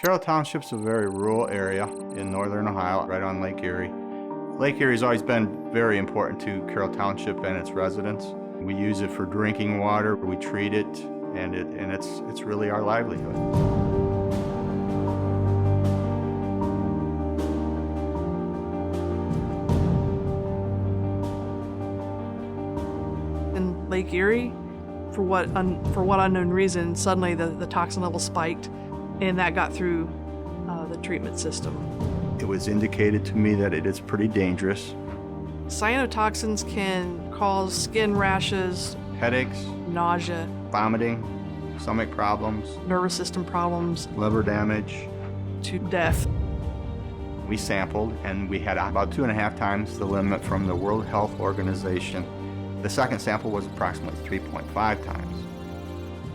Carroll Township's a very rural area in northern Ohio, right on Lake Erie. Lake Erie has always been very important to Carroll Township and its residents. We use it for drinking water, we treat it, and it's really our livelihood. In Lake Erie, for what unknown reason, suddenly the toxin level spiked, and that got through the treatment system. It was indicated to me that it is pretty dangerous. Cyanotoxins can cause skin rashes, Headaches, nausea, vomiting, stomach problems, nervous system problems, liver damage. to death. We sampled and we had about 2.5 times the limit from the World Health Organization. The second sample was approximately 3.5 times.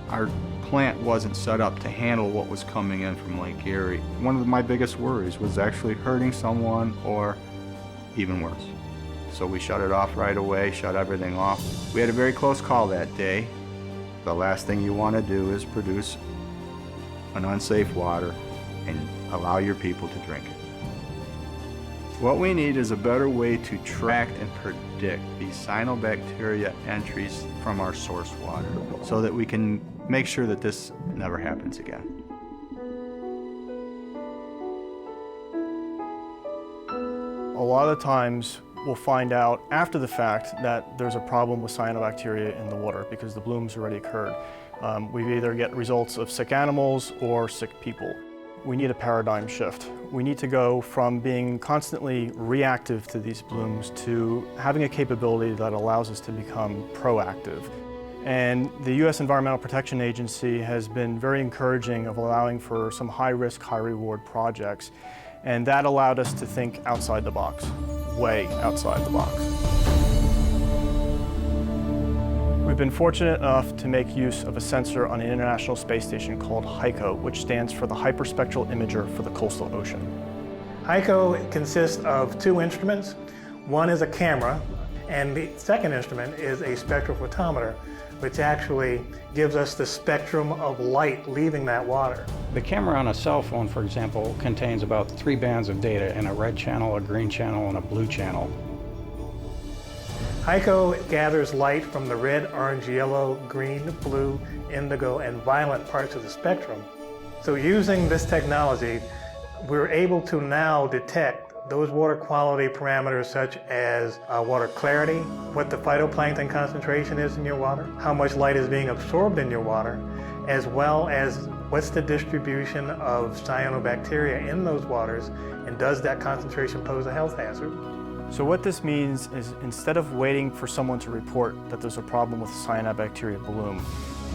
Our plant wasn't set up to handle what was coming in from Lake Erie. One of my biggest worries was actually hurting someone or even worse. So we shut it off right away, shut everything off. We had a very close call that day. The last thing you want to do is produce an unsafe water and allow your people to drink it. What we need is a better way to track and predict these cyanobacteria entries from our source water so that we can make sure that this never happens again. A lot of the times we'll find out after the fact that there's a problem with cyanobacteria in the water because the bloom's already occurred. We either get results of sick animals or sick people. We need a paradigm shift. We need to go from being constantly reactive to these blooms to having a capability that allows us to become proactive. And the U.S. Environmental Protection Agency has been very encouraging of allowing for some high-risk, high-reward projects. And that allowed us to think outside the box, way outside the box. We've been fortunate enough to make use of a sensor on the International Space Station called HICO, which stands for the Hyperspectral Imager for the coastal ocean. HICO consists of 2 instruments. One is a camera, and the second instrument is a spectrophotometer, which actually gives us the spectrum of light leaving that water. The camera on a cell phone, for example, contains about 3 bands of data in a red channel, a green channel, and a blue channel. HICO gathers light from the red, orange, yellow, green, blue, indigo, and violet parts of the spectrum. So using this technology, we're able to now detect those water quality parameters such as water clarity, what the phytoplankton concentration is in your water, how much light is being absorbed in your water, as well as what's the distribution of cyanobacteria in those waters, and does that concentration pose a health hazard? So what this means is instead of waiting for someone to report that there's a problem with cyanobacteria bloom,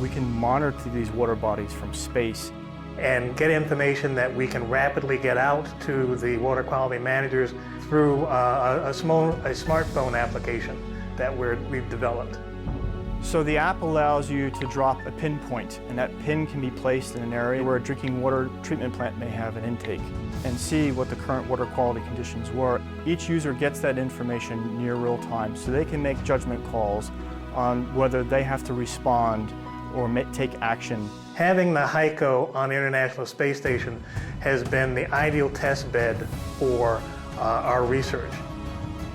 we can monitor these water bodies from space and get information that we can rapidly get out to the water quality managers through a smartphone application that we've developed. So the app allows you to drop a pinpoint, and that pin can be placed in an area where a drinking water treatment plant may have an intake, and see what the current water quality conditions were. Each user gets that information near real time, so they can make judgment calls on whether they have to respond or take action. Having the HICO on the International Space Station has been the ideal test bed for our research.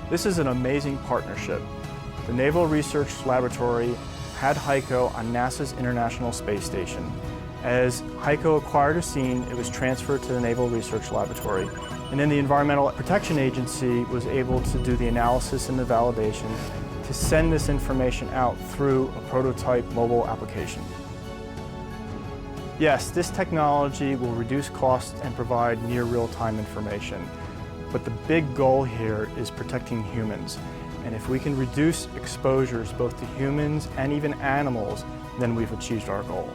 This is an amazing partnership. The Naval Research Laboratory had HICO on NASA's International Space Station. As HICO acquired a scene, it was transferred to the Naval Research Laboratory. And then the Environmental Protection Agency was able to do the analysis and the validation to send this information out through a prototype mobile application. Yes, this technology will reduce costs and provide near real-time information. But the big goal here is protecting humans. And if we can reduce exposures both to humans and even animals, then we've achieved our goal.